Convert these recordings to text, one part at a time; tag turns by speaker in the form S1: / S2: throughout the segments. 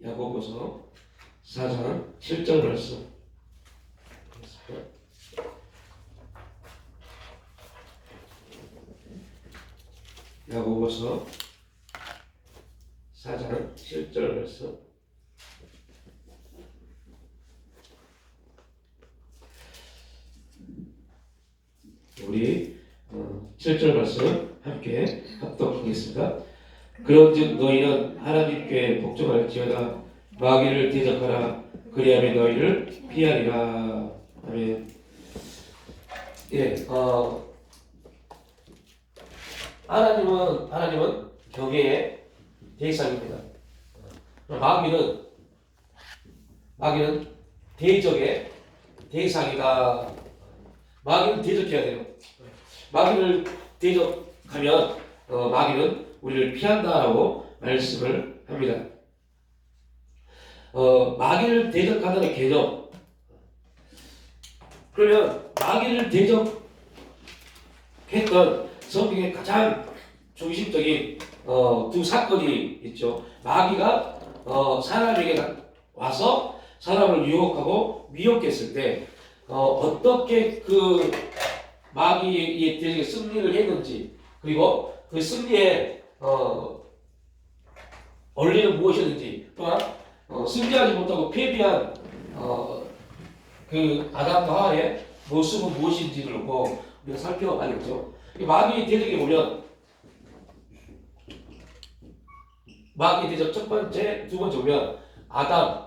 S1: 야고보서 4장 7절 말씀. 야고보서 4장 7절 말씀. 우리 7절 말씀 함께 합독하겠습니다. 그런즉 너희는 하나님께 복종할지어다. 마귀를 대적하라. 그리하면 너희를 피하리라. 아멘. 하나님은 경외의 대상입니다. 마귀는 대적의 대상이다. 마귀는 대적해야 돼요. 마귀를 대적하면 마귀는 우리를 피한다라고 말씀을 합니다. 마귀를 대적한다는 개념. 그러면 마귀를 대적했던 성경의 가장 중심적인 두 사건이 있죠. 마귀가 사람에게 와서 사람을 유혹하고 미혹했을 때 어떻게 그 마귀의 대적에 승리를 했는지, 그리고 그 승리의 원리는 무엇이었는지, 또한 승리하지 못하고 패배한 그 아담과 하와의 모습은 무엇인지를 놓고 우리가 살펴봐야겠죠. 마귀의 대적에 보면 마귀의 대적 첫 번째, 두 번째 보면 아담,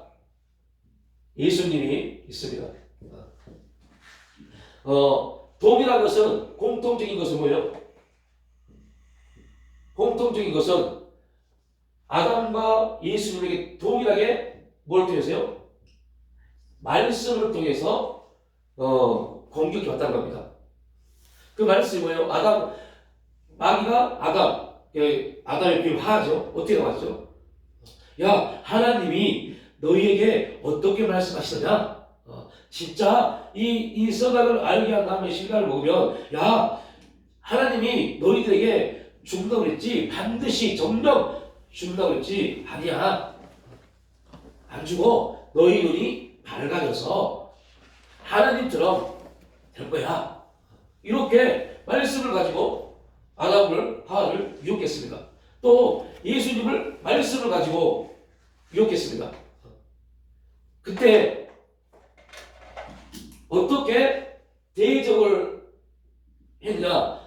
S1: 예수님이 있습니다. 동일한 것은, 공통적인 것은 뭐예요? 공통적인 것은 아담과 예수님에게 동일하게 뭘 통해서요? 말씀을 통해서 공격해 왔다는 겁니다. 그 말씀이 뭐예요? 마귀가 아담의 비유 하죠. 어떻게 나왔죠? 야, 하나님이 너희에게 어떻게 말씀하시느냐? 진짜 이 선악을 알게 한 다음에 실과를 먹으면, 야, 하나님이 너희들에게 준다고 그랬지, 반드시 정령 준다고 그랬지, 아니야. 안 주고 너희 눈이 밝아져서 하나님처럼 될 거야. 이렇게 말씀을 가지고 아담을, 하와를 유혹했습니다. 또 예수님을 말씀을 가지고 유혹했습니다. 그때 어떻게 대적을 했느냐?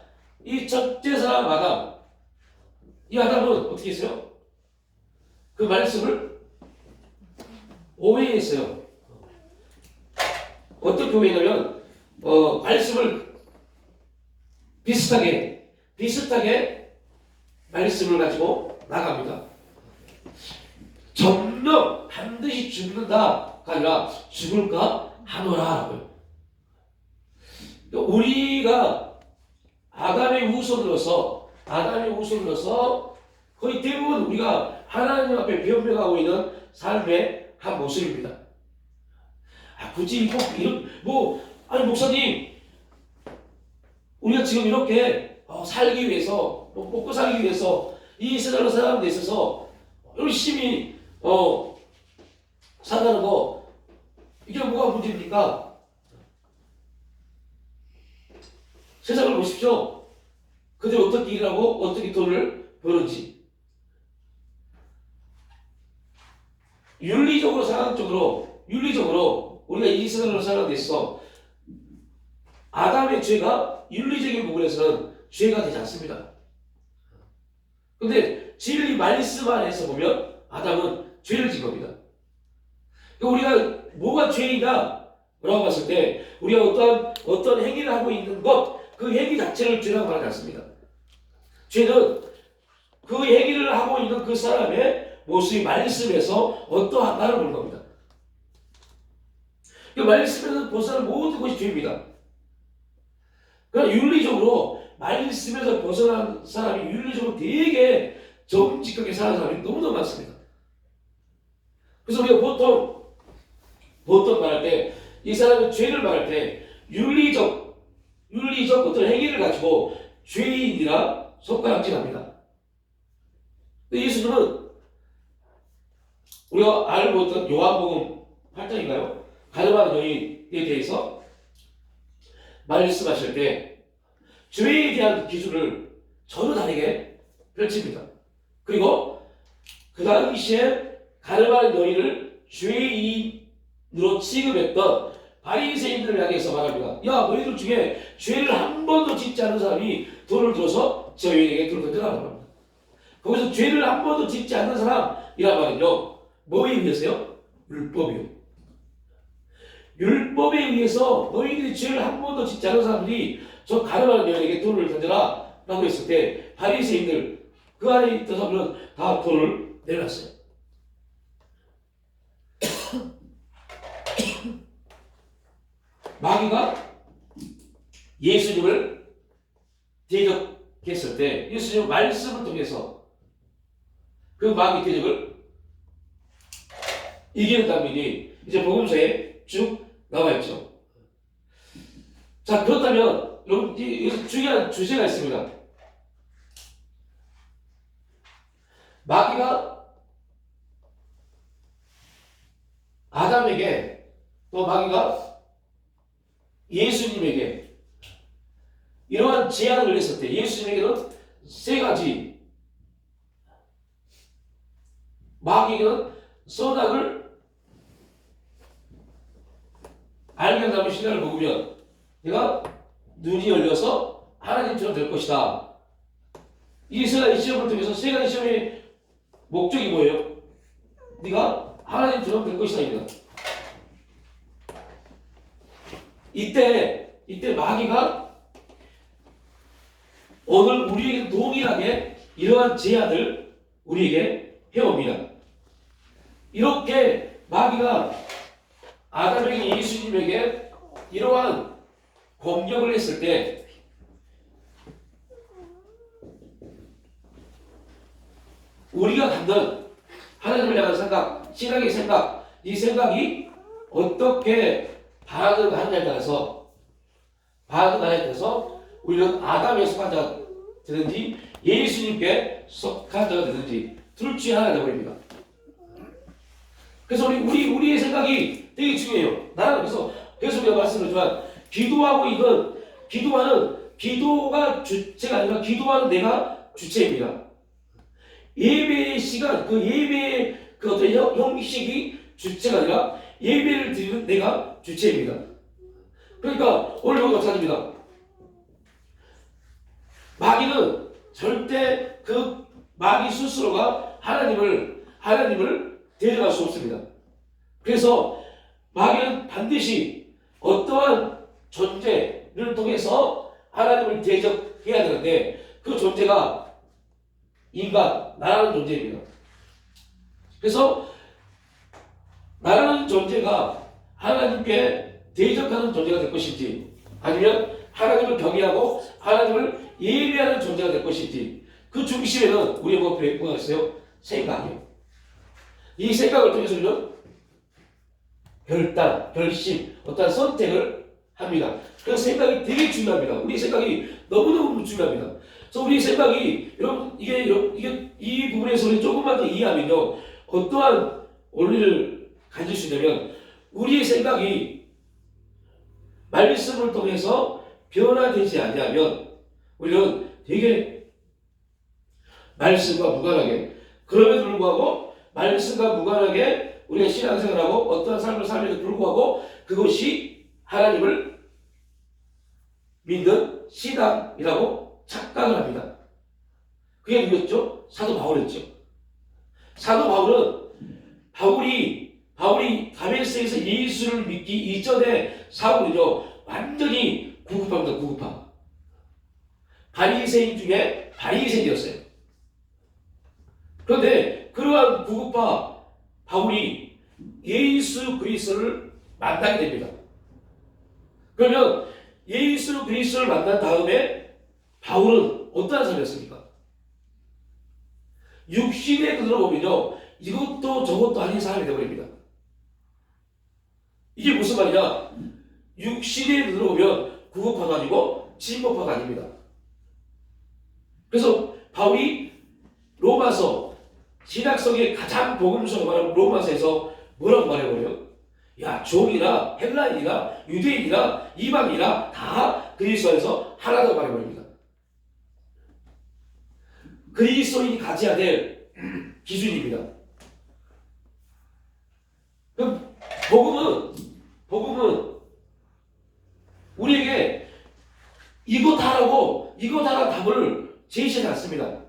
S1: 이 첫째 사람 아담, 이 아담은 어떻게 했어요? 그 말씀을 오해했어요. 어떻게 오해했냐면 말씀을 비슷하게 말씀을 가지고 나갑니다. 정령 반드시 죽는다가 아니라 죽을까 하노라라고요. 우리가 아담의 후손으로서 거의 대부분 우리가 하나님 앞에 변명하고 있는 삶의 한 모습입니다. 굳이 꼭 이런 아니 목사님, 우리가 지금 이렇게 살기 위해서, 먹고 살기 위해서 이 세상을 살아가는 데 있어서 열심히 살아가는 거, 이게 뭐가 문제입니까? 세상을 보십시오. 그들 어떻게 일하고 어떻게 돈을 버는지. 윤리적으로 우리가 이 세상을 살아가는 데 있어서 아담의 죄가 윤리적인 부분에서는 죄가 되지 않습니다. 근데 진리 말씀 안에서 보면 아담은 죄를 진 겁니다. 우리가 뭐가 죄이다 라고 봤을 때 우리가 어떤 행위를 하고 있는 것, 그 행위 자체를 죄라고 말하지 않습니다. 죄는 그 행위를 하고 있는 그 사람의 모습이 말씀에서 어떠한가를 보는 겁니다. 그 말씀에서 벗어나는 모든 것이 죄입니다. 그러나 윤리적으로 말씀에서 벗어난 사람이 윤리적으로 되게 정직하게 사는 사람이 너무너무 많습니다. 그래서 우리가 보통 말할 때, 이 사람의 죄를 말할 때 윤리적 어떤 행위를 가지고 죄인이라 손가락질합니다. 근데 예수님은 우리가 알고 있던 요한복음 8장인가요? 가늠하는 여인에 대해서 말씀하실 때 죄에 대한 기준을 전혀 다르게 펼칩니다. 그리고 그 당시에 가늠하는 여인을 죄인으로 취급했던 바리새인들을 향해서 말합니다. 야, 너희들 중에 죄를 한 번도 짓지 않은 사람이 돌을 들어서 저 여인에게 돌을 던져라고 합니다. 거기서 죄를 한 번도 짓지 않는 사람이란 말은요, 뭐에 의해서요? 율법이요. 율법에 의해서 너희들이 죄를 한 번도 짓지 않은 사람들이 저 가늠하는 여인에게 돌을 던져라 라고 했을 때 바리새인들 그 안에 있던 사람들은 다 돌을 내놨어요. 마귀가 예수님을 대적했을 때 예수님 말씀을 통해서 그 마귀 대적을 이기는 장면이 이제 복음서에 쭉 나와 있죠. 자, 그렇다면 여러분 여기서 중요한 주제가 있습니다. 마귀가 아담에게 또 마귀가 예수님에게 이러한 제안을 했을 때 예수님에게는 세 가지, 마귀에게는 선악을 알게 한다면 신앙을 먹으면 내가 눈이 열려서 하나님처럼 될 것이다. 이 세 가지 시험을 통해서 세 가지 시험의 목적이 뭐예요? 네가 하나님처럼 될 것이다 입니다. 이때 마귀가 오늘 우리에게 동일하게 이러한 제안을 우리에게 해옵니다. 이렇게 마귀가 아담에게 예수님에게 이러한 공격을 했을 때 우리가 갖는 하나님을 향한 생각, 신앙의 생각, 이 생각이 어떻게 반응하느냐에 따라서 우리는 아담에 속한 자가 되든지 예수님께 속한 자가 되든지 둘 중에 하나가 되어버립니다. 그래서 우리의 생각이 되게 중요해요. 나는 그래서 계속 우리가 말씀드렸지만 기도가 주체가 아니라 기도하는 내가 주체입니다. 예배의 시간, 그 예배의 그 어떤 형식이 주체가 아니라 예배를 드리는 내가 주체입니다. 그러니까 오늘 여기 마찬가지입니다. 마귀는 절대 그 마귀 스스로가 하나님을 대적할 수 없습니다. 그래서 마귀는 반드시 어떠한 존재를 통해서 하나님을 대적해야 되는데 그 존재가 인간, 나라는 존재입니다. 그래서 나라는 존재가 하나님께 대적하는 존재가 될 것인지 아니면 하나님을 경외하고 하나님을 예배하는 존재가 될 것인지 그 중심에는 우리의 뭐가 있어요? 생각이요. 이 생각을 통해서 우리는 결단, 결심, 어떤 선택을 합니다. 그 생각이 되게 중요합니다. 우리 생각이 너무너무 중요합니다. 그래서 우리 생각이 여러분 이게 이 부분에서 우리 조금만 더 이해하면요 어떠한 원리를 가질 수 있냐면 우리의 생각이 말씀을 통해서 변화되지 않냐면 우리는 되게 말씀과 무관하게 그럼에도 불구하고 말씀과 무관하게 우리가 신앙생활하고 어떠한 삶을 살면서 불구하고 그것이 하나님을 믿는 신앙이라고 착각을 합니다. 그게 누구였죠? 사도 바울이었죠. 사도 바울은 바울이 다메섹에서 예수를 믿기 이전에 사울은요 완전히 구급합니다. 구급파. 바리새인 중에 바리새인이었어요. 그런데 그러한 구급파 바울이 예수 그리스도를 만나게 됩니다. 그러면 예수 그리스도를 만난 다음에 바울은 어떠한 삶이었습니까? 육신의 눈으로 보면요 이것도 저것도 아닌 사람이 되어버립니다. 이게 무슨 말이냐? 육신의 눈으로 보면 구급파도 아니고 진법파도 아닙니다. 그래서 바울이 로마서 신학성의 가장 복음서로 말하는 로마서에서 뭐라고 말해버려요? 야, 종이나 헬라인이나 유대인이나 이방이나 다 그리스도 안에서 하나라고 말해버립니다. 그리스도인이 가져야 될 기준입니다. 그럼 복음은 우리에게 이거 다라고 이거 다라는 답을 제시하지 않습니다.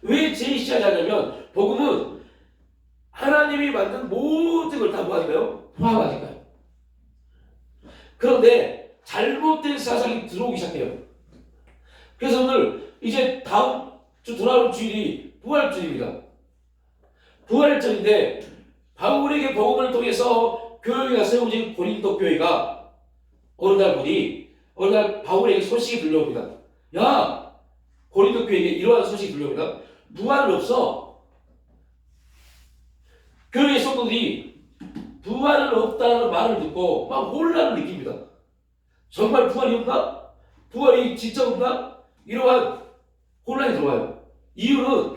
S1: 왜 제시하지 않냐면 복음은 하나님이 만든 모든 걸 다 뭐하니까요? 포함하니까요. 그런데 잘못된 사상이 들어오기 시작해요. 그래서 오늘 이제 다음 주 돌아올 주일이 부활주일입니다. 부활절인데 바울에게 복음을 통해서 교회가 세워진 고린도 교회가 어느 날 바울에게 소식이 들려옵니다. 야, 고린도 교회에게 이러한 소식이 들려옵니다. 부활은 없어. 교회 성도들이 부활은 없다는 말을 듣고 막 혼란을 느낍니다. 정말 부활이 없나? 부활이 진짜 없나? 이러한 혼란이 들어와요. 이유는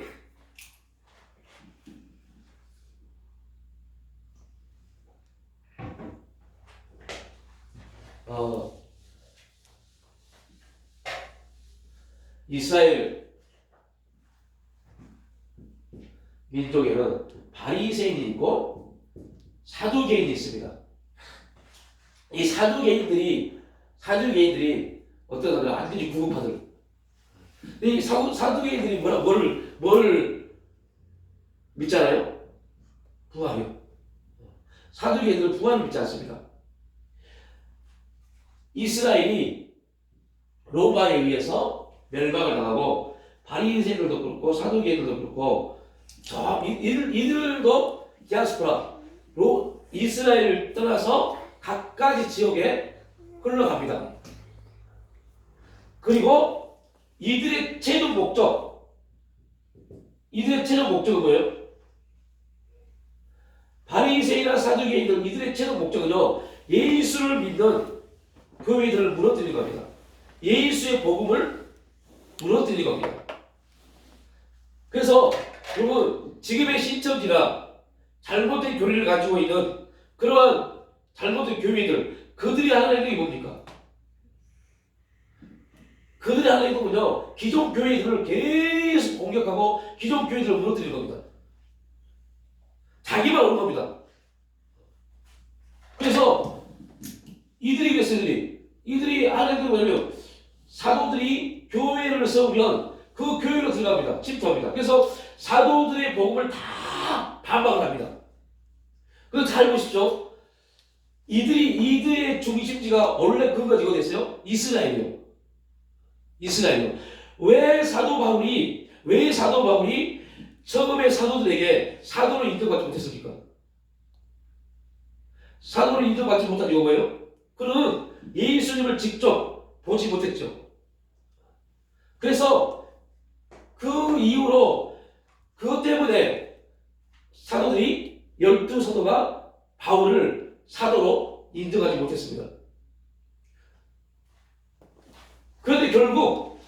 S1: 이스라엘 민족에는 바리새인이 있고 사두개인이 있습니다. 이 사두개인들이 어떤 사람 완전히 구급파들. 이 사두개인들이 뭘 믿잖아요? 부활이요. 사두개인들은 부활을 믿지 않습니다. 이스라엘이 로마에 의해서 멸망을 당하고 바리새인들도 그렇고 사두개인들도 그렇고 이들도 디아스포라로 이스라엘을 떠나서 각가지 지역에 흘러갑니다. 그리고 이들의 최종 목적은 뭐예요? 바리새인이나 사두개인들 이들의 최종 목적은요, 예수를 믿는 교회들을 무너뜨리는 겁니다. 예수의 복음을 무너뜨리는 겁니다. 그래서 여러분, 지금의 신천지나 잘못된 교리를 가지고 있는 그러한 잘못된 교회들, 그들이 하는 행동이 뭡니까? 그들이 하는 행동은요, 기존 교회들을 계속 공격하고 기존 교회들을 무너뜨리는 겁니다. 자기만 오는 겁니다. 그래서 이들이 그랬어요. 이들이 하는 행동이 뭐냐면 사도들이 교회를 세우면 그 교회로 들어갑니다. 침투합니다. 그래서 사도들의 복음을 다 반박을 합니다. 그래서 잘 보십시오. 이들의 중심지가 원래 근거가 어디가 됐어요? 이스라엘이요. 왜 사도 바울이 처음에 사도들에게 사도를 인정받지 못했습니까? 사도를 인정받지 못한 이유가 뭐예요? 그는 예수님을 직접 보지 못했죠. 그래서 그 이후로 그것 때문에 사도들이 12사도가 바울을 사도로 인정하지 못했습니다. 그런데 결국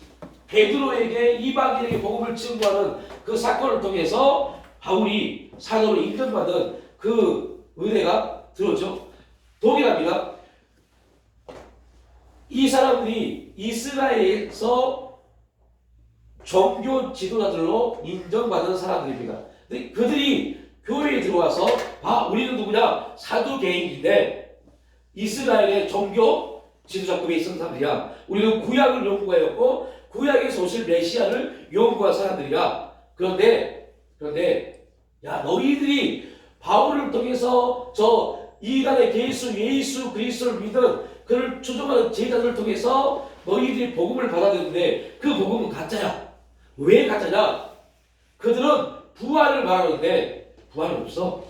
S1: 베드로에게 이방인에게 복음을 증거하는 그 사건을 통해서 바울이 사도로 인정받은 그 은혜가 들었죠. 동일합니다. 이 사람들이 이스라엘에서 종교 지도자들로 인정받은 사람들입니다. 그들이 교회에 들어와서 우리는 누구냐? 사두개인인데 이스라엘의 종교 지도자급에 있었던 사람들이야. 우리는 구약을 연구하였고 구약에서 오실 메시아를 연구한 사람들이야. 그런데 야, 너희들이 바울을 통해서 저 이단의 예수 그리스도를 믿은 그를 추종하는 제자들을 통해서 너희들이 복음을 받아들였는데 그 복음은 가짜야. 왜 가짜냐? 그들은 부활을 말하는데 부활은 없어.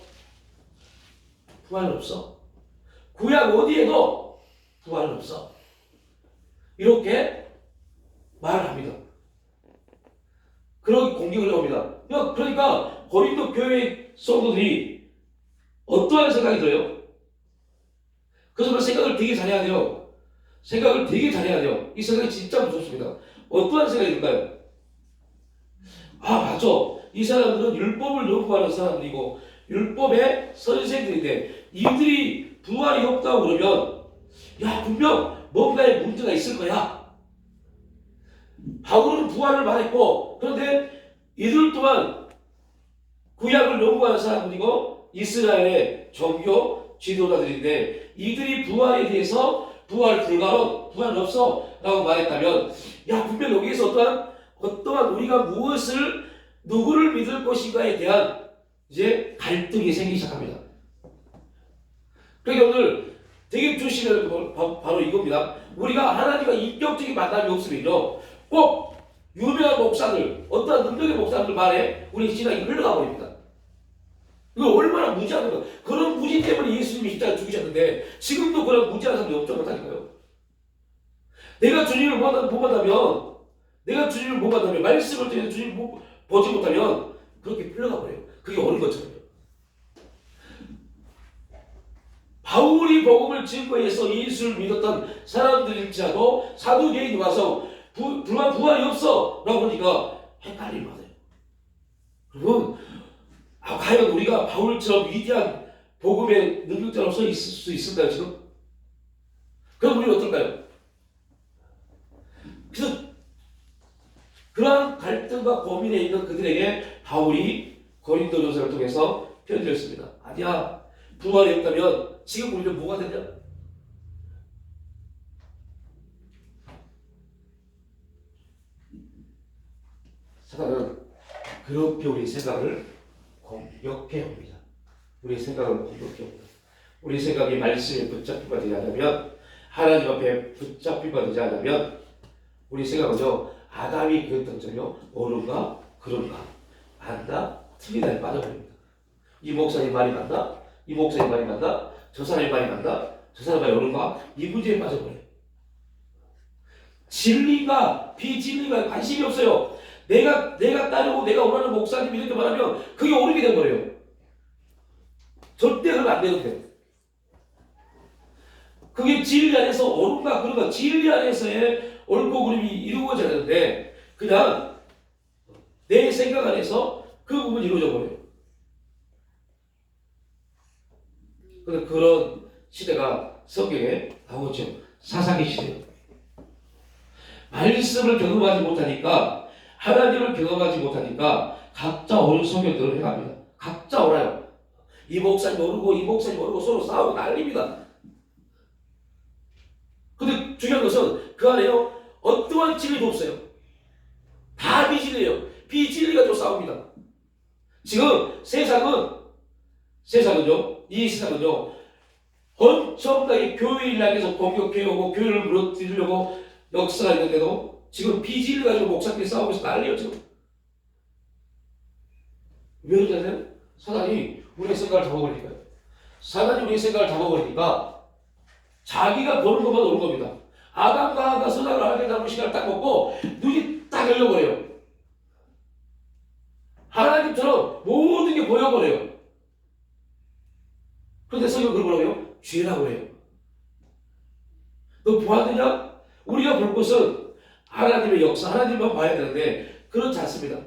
S1: 구약 어디에도 부활은 없어. 이렇게 말을 합니다. 그렇게 공격을 해옵니다. 그러니까 고린도 교회 성도들이 어떠한 생각이 들어요? 그래서 생각을 되게 잘해야 돼요. 이 생각이 진짜 무섭습니다. 어떠한 생각이 들까요? 맞아. 이 사람들은 율법을 연구하는 사람들이고 율법의 선생들인데 이들이 부활이 없다고 그러면 야 분명 뭔가에 문제가 있을 거야. 바울은 부활을 말했고 그런데 이들 또한 구약을 연구하는 사람들이고 이스라엘의 종교 지도자들인데 이들이 부활에 대해서 부활 불가론, 부활 없어 라고 말했다면 야 분명 여기에서 어떠한 우리가 무엇을 누구를 믿을 것인가에 대한 이제 갈등이 생기기 시작합니다. 그러니까 오늘 되게 조심해야 될 바로 이겁니다. 우리가 하나님과 인격적인 만남이 없으면요 꼭 유명한 목사들, 어떠한 능력의 목사들 말에 우리 신앙이 흘러가 버립니다. 이거 얼마나 무지한 거. 그런 무지 때문에 예수님이 십자가에 죽으셨는데 지금도 그런 무지한 사람이 없지 못하니까요. 내가 주님을 못 만나면 말씀을 통해서 주님을 보지 못하면 그렇게 흘러가 버려요. 그게 옳은 것처럼요. 바울이 복음을 증거해서 예수를 믿었던 사람들일지라도 사두개인이 와서 부활이 없어 라고 하니까 헷갈림 받아요. 여러분 과연 우리가 바울처럼 위대한 복음의 능력자로 서 있을 수 있을까요 지금? 그럼 우리는 어떨까요? 그래서 그러한 갈등과 고민에 있는 그들에게 바울이 고린도전서를 통해서 편지했습니다. 아니야 부활이 없다면 지금 우리는 뭐가 되냐? 사단은 그렇게 우리 생각을 공격해 옵니다. 우리 생각을 공격해 옵니다. 우리 생각이 말씀에 붙잡히가 되지 않으면 하나님 앞에 붙잡히가 되지 않으면 우리 생각은요 아담이 그랬던 점요 옳은가 그런가 안다 틀리다에 빠져버립니다. 이 목사님 말이 맞나? 이 목사님 말이 맞나? 저 사람의 말이 맞나? 저 사람의 말이 옳은가? 이 문제에 빠져버려요. 진리가 비진리가 관심이 없어요. 내가 따르고 내가 원하는 목사님 이렇게 말하면 그게 옳게 된 거예요. 절대 그러면 안 되는데. 그게 진리 안에서 옳은가 그런가 진리 안에서의 옳고 그름이 이루어져야 되는데 그냥 내 생각 안에서 그 부분이 이루어져 버려요. 그런데 그런 시대가 성경에 나오죠. 사사기 시대예요. 말씀을 경험하지 못하니까 하나님을 경험하지 못하니까 각자 옳은 소견들을 해갑니다. 각자 옳아요. 이 목사님 옳고 이 목사님 옳고 서로 싸우고 난립니다. 근데 중요한 것은 그 안에요 어떠한 진리도 없어요. 다 비진리예요. 비진리 가지고 싸웁니다. 지금 이 세상은요 엄청나게 교회를 향해서 공격해오고 교회를 무너뜨리려고 역사가 있는데도 지금 비진리 가지고 목사끼리 싸우고 있어 난리예요 지금. 왜 그러냐면 사단이 우리의 생각을 잡아버리니까요. 사단이 우리의 생각을 잡아버리니까 자기가 보는 것만 옳은 겁니다. 아담과 하와가 선악을 알게 나무 시간을 딱 먹고 눈이 딱 열려버려요. 하나님처럼 모든 게 보여버려요. 그런데 성경 그걸 뭐라고요? 죄라고 해요. 너 보았느냐? 우리가 볼 것은 하나님의 역사, 하나님만 봐야 되는데 그렇지 않습니다.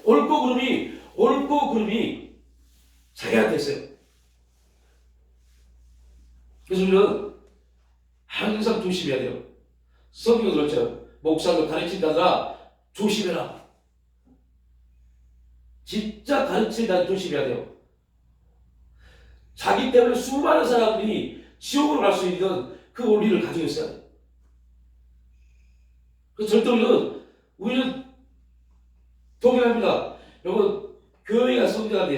S1: 옳고 그름이 자기한테 있어요. 그래서 우리는 항상 조심해야 돼요. 성경은 그렇죠. 목사도 가르친다더라 조심해라. 진짜 가르친다 조심해야 돼요. 자기 때문에 수많은 사람들이 지옥으로 갈 수 있는 그 원리를 가지고 있어야 돼요. 그래서 절대 우리는 동일합니다. 여러분 교회가 성장하는 데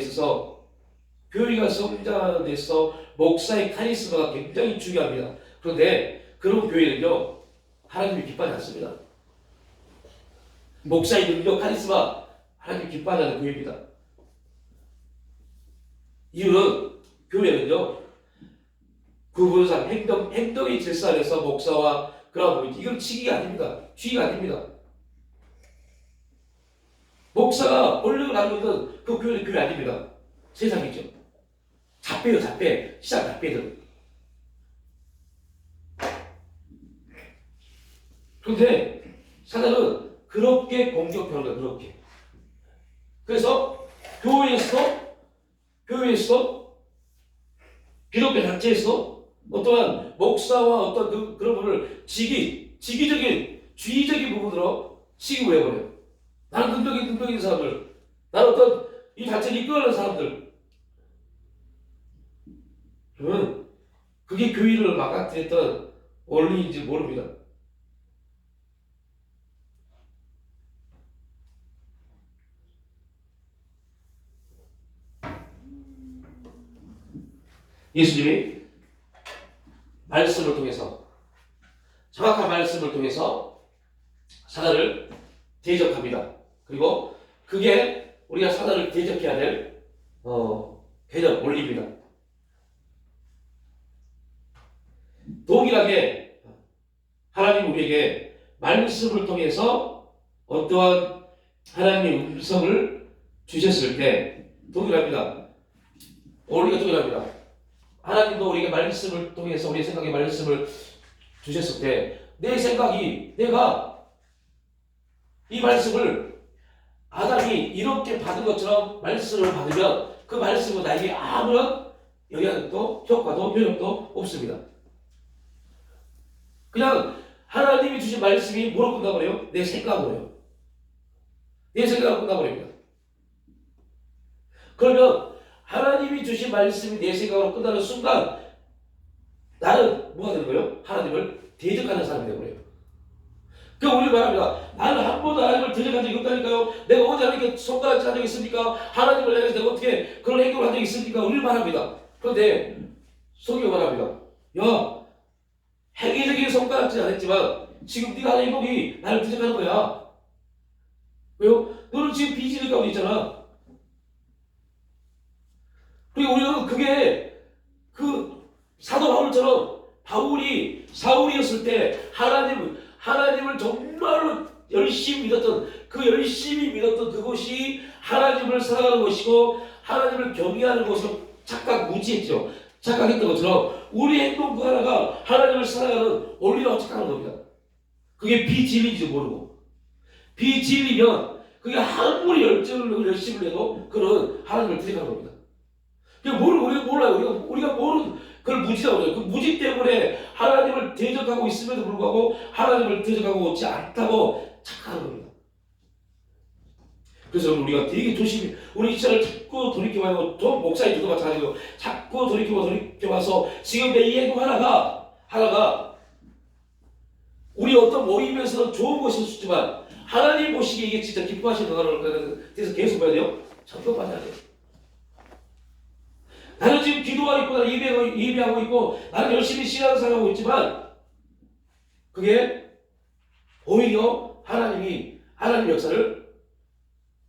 S1: 있어서 목사의 카리스마가 굉장히 중요합니다. 그런데 그런 교회는요 하나님이 기뻐하지 않습니다. 목사의 능력 카리스마 하나님이 기뻐하지 않는 교회입니다. 이유는 교회는요 구분상 행동의 질서 안에서 목사와 그런 부분 이건 치기가 아닙니다. 취기가 아닙니다. 목사가 권력을 가지고 있는 그 교회는 교회 아닙니다. 세상이죠. 잡배요 잡배. 시장 잡배들. 그런데 사단은 그렇게 공격하는 거야. 그렇게. 그래서 교회에서도 기독교 자체에서 어떠한 목사와 어떤 그런 분을 지기적인 주의적인 부분으로 취급을 해버려요. 나는 능력이 있는 사람들, 나는 어떤 이 단체를 이끌어가는 사람들. 그러면 그게 교회를 망가뜨렸던 원리인지 모릅니다. 예수님이 말씀을 통해서, 정확한 말씀을 통해서 사단을 대적합니다. 그리고 그게 우리가 사단을 대적해야 될 개념 원리입니다. 동일하게 하나님 우리에게 말씀을 통해서 어떠한 하나님의 음성을 주셨을 때 동일합니다. 원리가 동일합니다. 하나님도 우리에게 말씀을 통해서 우리의 생각에 말씀을 주셨을 때 내 생각이, 내가 이 말씀을 아담이 이렇게 받은 것처럼 말씀을 받으면 그 말씀은 나에게 아무런 영향도 효과도 효력도 없습니다. 그냥 하나님이 주신 말씀이 뭐로 끝나버려요? 내 생각으로요. 내 생각으로 끝나버립니다. 그러면 하나님이 주신 말씀이 내 생각으로 끝나는 순간 나는 뭐가 되는 거예요? 하나님을 대적하는 사람이 되어버려요. 그러니까 우리 말합니다. 나는 한 번도 하나님을 대적한 적이 없다니까요. 내가 언제 하나님께 손가락질 한 적이 있습니까? 하나님을 향해서 내가 어떻게 그런 행동을 한 적이 있습니까? 우리 말합니다. 그런데 성경 말합니다. 야, 행위적인 손가락질 안 했지만 지금 네가 하는 행동이 나를 대적하는 거야. 왜요? 너는 지금 비지를 가고 있잖아. 그리고 우리는 그게 그 사도 바울처럼 바울이 사울이었을 때 하나님을 정말로 열심히 믿었던 그것이 하나님을 사랑하는 것이고 하나님을 경외하는 것으로 무지했죠. 착각했던 것처럼 우리 행동 그 하나가 하나님을 사랑하는 원리라고 착각하는 겁니다. 그게 비진리인지도 모르고, 비진리면 그게 아무리 열심을 해도 그는 하나님을 대적하는 겁니다. 우리가 몰라요. 우리가 모르는 그걸 무지라고 해요. 그 무지 때문에 하나님을 대적하고 있음에도 불구하고 하나님을 대적하고 있지 않다고 착각하는 겁니다. 그래서 우리가 되게 조심히 우리 시간을 자꾸 돌이켜봐요. 저 목사님도 마찬가지고 자꾸 돌이켜봐서 지금 내 이 행동 하나가 우리 어떤 모임에서는 좋은 것일 수 있지만 하나님 보시기에 이게 진짜 기뻐하시는 거라는 데서 계속 봐야 돼요. 점검받아야 돼요. 나는 지금 기도하고 있고, 나는 예배하고 있고, 나는 열심히 신앙생활하고 있지만, 그게 오히려 하나님의 역사를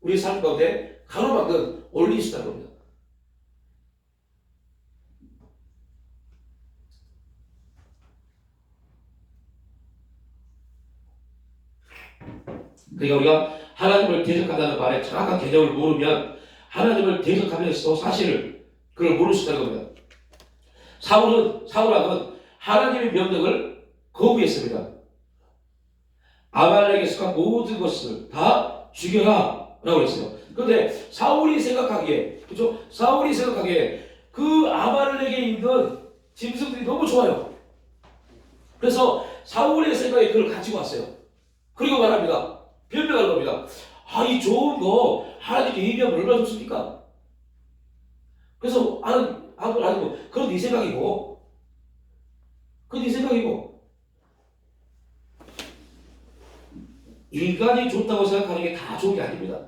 S1: 우리 삶 가운데 가로막는 원리일 수 있다는 겁니다. 그러니까 우리가 하나님을 대적한다는 말의 정확한 개념을 모르면 하나님을 대적하면서도 사실을 그걸 모를 수 있다는 겁니다. 사울왕은 하나님의 명령을 거부했습니다. 아말렉에 속한 모든 것을 다 죽여라 라고 했어요. 그런데 사울이 생각하기에 그 아말렉에 있는 짐승들이 너무 좋아요. 그래서 사울의 생각에 그걸 가지고 왔어요. 그리고 말합니다. 변명하는 겁니다. 이 좋은 거 하나님께 예비하면 얼마나 좋습니까? 그래서 아니고 그건 네 생각이고 인간이 좋다고 생각하는 게 다 좋은 게 아닙니다.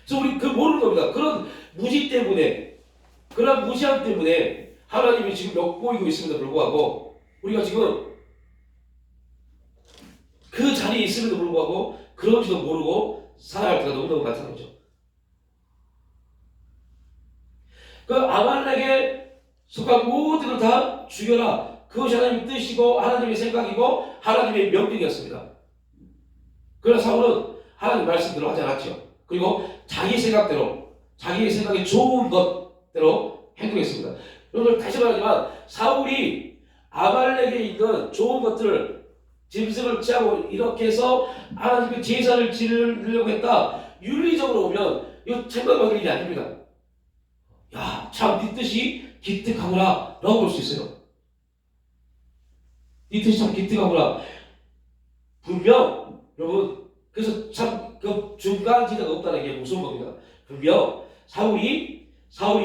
S1: 그래서 우리 모르는 겁니다. 그런 무지 때문에, 그런 무지함 때문에 하나님이 지금 엿보이고 있음에도 불구하고 우리가 지금 그 자리에 있음에도 불구하고 그런지도 모르고 살아갈 때가 너무너무 많다는 거죠. 그 아말렉에 속한 모든 걸 다 죽여라. 그것이 하나님의 뜻이고 하나님의 생각이고 하나님의 명령이었습니다. 그러나 사울은 하나님 말씀대로 하지 않았죠. 그리고 자기 생각대로, 자기 생각이 좋은 것대로 행동했습니다. 여러분 다시 말하지만 사울이 아말렉에 있는 좋은 것들을 짐승을 취하고 이렇게 해서 하나님께 제사를 지내려고 했다. 윤리적으로 보면 이거 생각받을 일이 아닙니다. 야, 참 네 뜻이 기특하구나 라고 볼 수 있어요. 네 뜻이 참 기특하구나. 분명 여러분, 그래서 참 그 중간 지대가 없다는 게 무서운 겁니다. 분명 사울이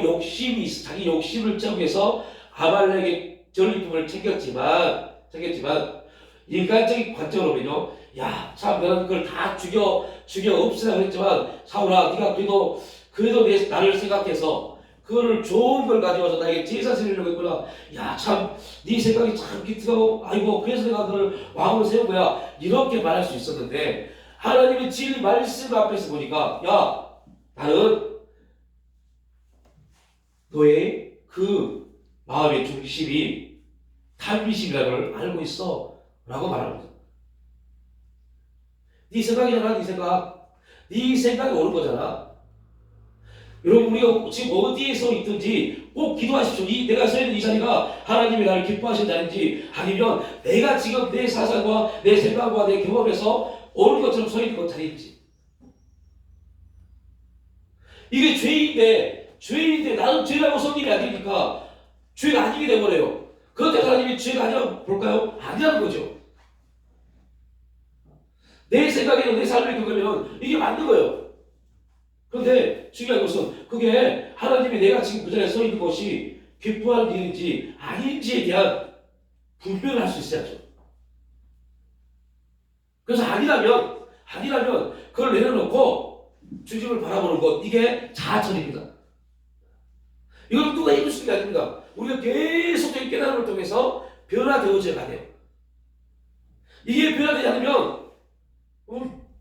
S1: 욕심이 있어, 자기 욕심을 채우기 위해서 아말렉의 전리품을 챙겼지만 인간적인 관점으로 보면요, 야, 참 내가 그걸 다 죽여 없애라 그랬지만 사울아, 네가 그래도 나를 생각해서 그거를 좋은 걸 가져와서 나에게 제사 드리려고 했구나. 야, 참 네 생각이 참 기특하고, 아이고 그래서 내가 그를 왕으로 세운 거야, 이렇게 말할 수 있었는데 하나님의 진리 말씀 앞에서 보니까, 야, 나는 너의 그 마음의 중심이 탐미심이라는 걸 알고 있어 라고 말합니다. 네 생각이잖아. 네 생각이 옳은 거잖아. 여러분, 우리가 지금 어디에서 있든지 꼭 기도하십시오. 내가 서 있는 이 자리가 하나님이 나를 기뻐하신 자리인지, 아니면 내가 지금 내 사상과 내 생각과 내 경험에서 옳은 것처럼 서 있는 자리인지. 이게 죄인인데 나는 죄라고 성립이 안 되니까 죄가 아니게 돼버려요. 그런데 하나님이 죄가 아니라고 볼까요? 아니라는 거죠. 내 생각에는, 내 삶의 경험이면 이게 맞는 거예요. 그런데 중요한 것은 그게 하나님이 내가 지금 그 자리에 서 있는 것이 기뻐하는 일인지 아닌지에 대한 분별을 할 수 있어야죠. 그래서 아니라면 그걸 내려놓고 주님을 바라보는 것, 이게 자아처리입니다. 이건 누가 해줄 수 있는 게 아닙니다. 우리가 계속적인 깨달음을 통해서 변화되어져야 가요. 이게 변화되지 않으면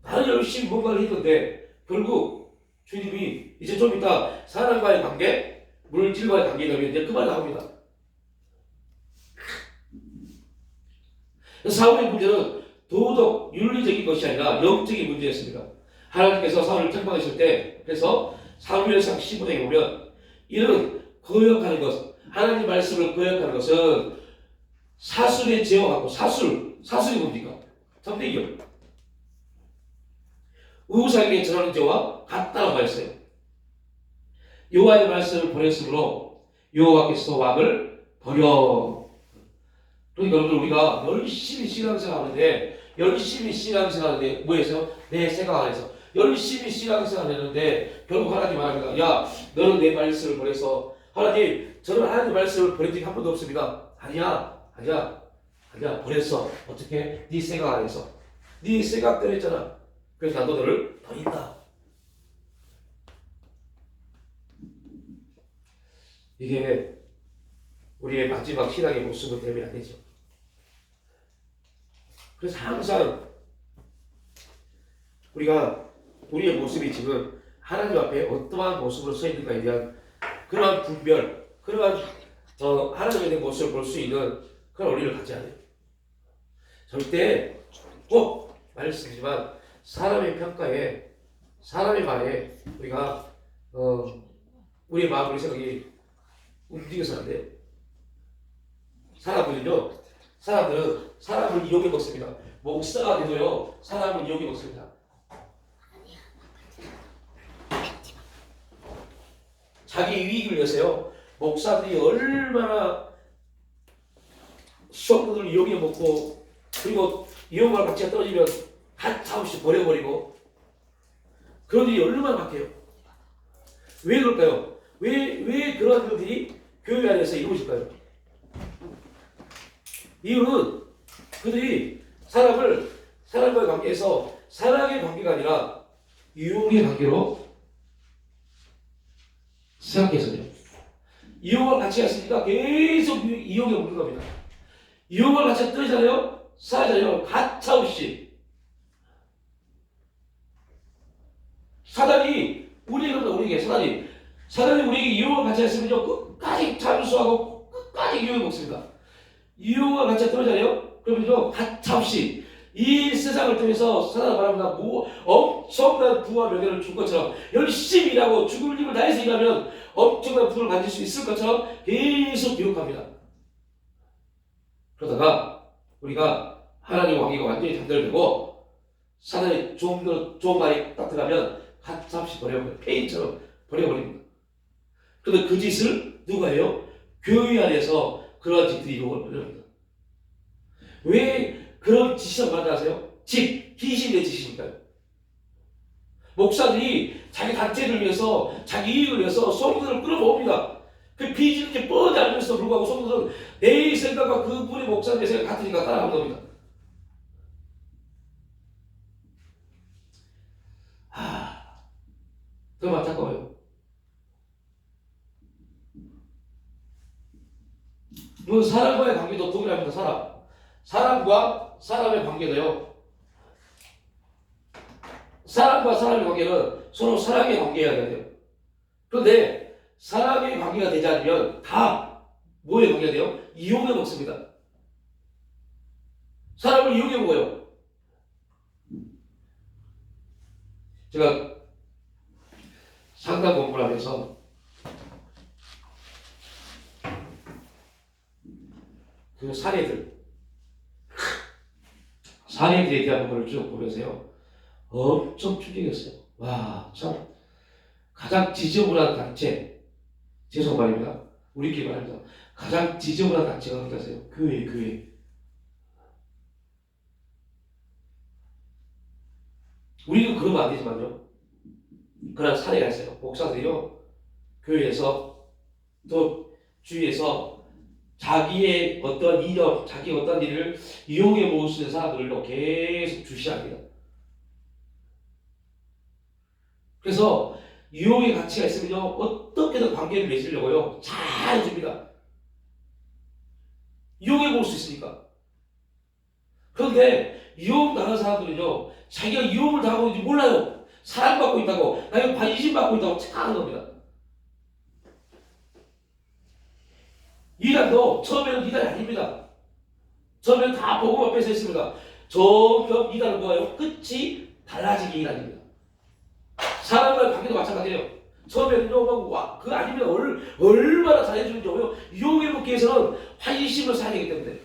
S1: 나는 열심히 뭔가를 했는데 결국 주님이 이제 좀 이따 사람과의 관계, 물질과의 관계가 되면 이제 그만 나옵니다. 사울의 문제는 도덕, 윤리적인 것이 아니라 영적인 문제였습니다. 하나님께서 사울을 책망하실 때, 그래서 사무엘상 15장에 보면 이는 거역하는 것, 하나님 말씀을 거역하는 것은 사술의 죄와 같고, 사술이 뭡니까? 선택이요. 우상에게 전하는 죄와 같다고 말했어요. 여호와의 말씀을 버렸으므로 여호와께서 왕을 버려. 그러니까 여러분, 우리가 열심히 신앙생활하는데 뭐해서? 내 생각 안에서 열심히 신앙생활하는데 결국 하나님 말합니다. 야, 너는 내 말씀을 버려서, 하나님, 저는 하나님 말씀을 버린 적이 한 번도 없습니다. 아니야, 버렸어. 어떻게? 네 생각 안에서, 네 생각대로 했잖아. 그래서 나도 너를 버린다. 이게 우리의 마지막 신앙의 모습은 되면 안 되죠. 그래서 항상 우리의 모습이 지금 하나님 앞에 어떠한 모습으로 서 있는가에 대한 그러한 분별, 그러한 하나님에 대한 모습을 볼 수 있는 그런 원리를 가져야 돼요. 절대 꼭 말씀이지만 사람의 평가에, 사람의 말에 우리가 우리의 마음, 우리 생각이 움직여서 안 돼요. 사람들은 사람을 이용해 먹습니다. 목사가 돼도요, 사람을 이용해 먹습니다. 자기 이익을 위해서요, 목사들이 얼마나 수험들을 이용해 먹고, 그리고 이용할 가치가 떨어지면 가차없이 버려버리고, 그런 일이 얼마나 많게요. 왜 그럴까요? 왜 그런 일들이 교회 안에서 이루어질까요? 이유는 그들이 사람과의 관계에서 사랑의 관계가 아니라 유혹의 관계로 생각해서요. 이용할 가치가 있으니까 계속 이용에 오는 겁니다. 이용할 가치가 떨어지잖아요. 쌓이잖아요. 가차없이. 사단이 우리에게 이용할 가치가 있으면요, 끝까지 잠수하고 끝까지 이용해 먹습니다. 이용할 가치가 떨어지잖아요. 그러면요, 가차없이 이 세상을 통해서 사단을 바랍니다. 엄청난 부와 명예를 줄 것처럼, 열심히 일하고 죽을 힘을 다해서 일하면 엄청난 부를 가질 수 있을 것처럼 계속 유혹합니다. 그러다가 우리가 하나님 왕위가 완전히 단절되고 사단이 좀 말이 딱 들어가면 값없이 버려버려요. 페인처럼 버려버립니다. 그런데 그 짓을 누가 해요? 교회 안에서 그런 짓들이 일어납니다. 왜 그런 짓을 말하세요? 귀신의 짓이니까요. 목사들이 자기 단체를 위해서, 자기 이익을 위해서 성도들을 끌어모읍니다. 그 비지는 게 뻔히 알면서도 불구하고 성도들은 내 생각과 그분의 목사님의 생각 같으니까 따라가는 겁니다. 너무 안타까워요. 그 사람과의 관계도 동일합니다. 사람과 사람의 관계도요. 사람과 사람의 관계는 서로 사랑의 관계여야 돼요. 그런데 사랑의 관계가 되지 않으면 다 뭐의 관계가 돼요? 이용해 먹습니다. 사람을 이용해 먹어요. 제가 상담 공부를 하면서 그 사례들에 대한 거를 쭉 보면서요. 엄청 충격이었어요. 와, 참 가장 지저분한 단체, 죄송 말입니다. 우리끼리 말합니다. 가장 지저분한 단체가 어디 가세요? 교회. 우리는 그러면 안 되지만요. 그런 사례가 있어요. 목사들이요. 교회에서 또 주위에서 자기의 어떤 이념, 자기 어떤 일을 이용해 먹을 수 있는 사람들로 계속 주시합니다. 그래서 이용의 가치가 있으면요. 어떻게든 관계를 맺으려고요. 잘 해줍니다. 이용해 먹을 수 있으니까. 그런데 이용 당한 사람들은요. 자기가 이용을 당하고 있는지 몰라요. 사랑받고 있다고, 나에게 관심받고 있다고 착각하는 겁니다. 이단도 처음에는 이단이 아닙니다. 처음에는 다 복음 앞에서 했습니다. 점점 이단은 뭐예요? 끝이 달라지기 이단입니다. 사람과의 관계도 마찬가지예요. 처음에는요, 그 아니면 얼마나 잘해주는지요. 이용해먹기 위해서는 환심을 사야 되기 때문에.